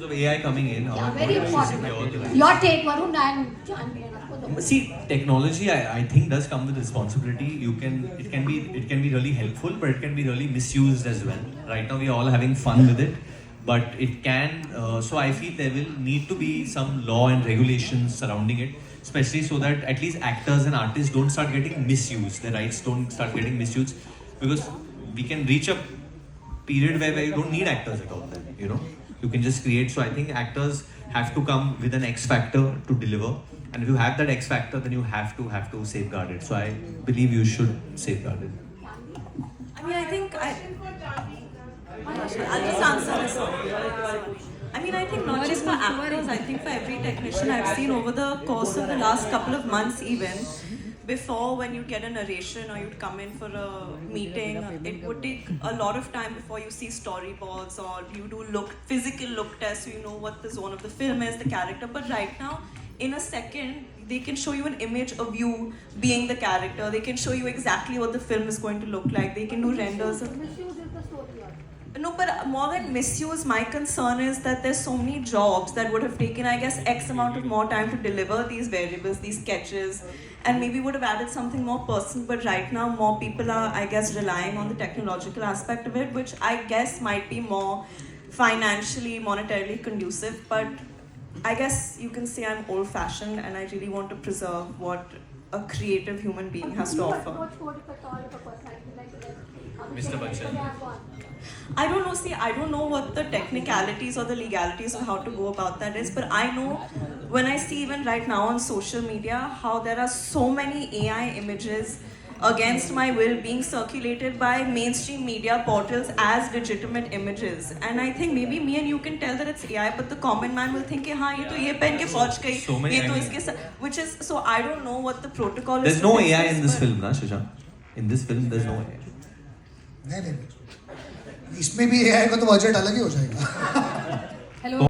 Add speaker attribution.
Speaker 1: issues of AI coming in.
Speaker 2: Yeah, very important. Your take, Varun and Janvi.
Speaker 1: See, technology, I think does come with responsibility. It can be really helpful, but it can be really misused as well. Right now, we are all having fun with it, but it can. So I feel there will need to be some law and regulations surrounding it, especially so that at least actors and artists don't start getting misused. Their rights don't start getting misused, because we can reach a period where you don't need actors at all. Then you can just create. So I think actors have to come with an X factor to deliver. And if you have that X factor, then you have to safeguard it. So I believe you should safeguard it.
Speaker 3: I mean, I think I'll just answer this one. I mean, I think not just for actors, I think for every technician I've seen over the course of the last couple of months even, before when you get a narration or you'd come in for a meeting, it would take a lot of time before you see storyboards or you do physical look tests so you know what the zone of the film is, the character. But right now, in a second, they can show you an image of you being the character. They can show you exactly what the film is going to look like. They can do renders. No, but more than misuse, my concern is that there's so many jobs that would have taken, I guess, X amount of more time to deliver these variables, these sketches, and maybe would have added something more personal. But right now, more people are, I guess, relying on the technological aspect of it, which I guess might be more financially, monetarily conducive. But I guess you can say I'm old-fashioned and I really want to preserve what a creative human being has to offer.
Speaker 1: Mr. Bachchan.
Speaker 3: I don't know, see, I don't know what the technicalities or the legalities of how to go about that is, but I know when I see even right now on social media how there are so many AI images against my will being circulated by mainstream media portals as legitimate images. And I think maybe me and you can tell that it's AI, but the common man will think, हाँ ये तो ये पहन के पहुंच गई, ये तो इसके which is, so I don't know what the protocol is.
Speaker 1: There's no AI in this film, na Shashank? In this film, there's no AI.
Speaker 4: नहीं इसमें भी AI का तो बजट अलग ही हो जाएगा.
Speaker 2: Hello.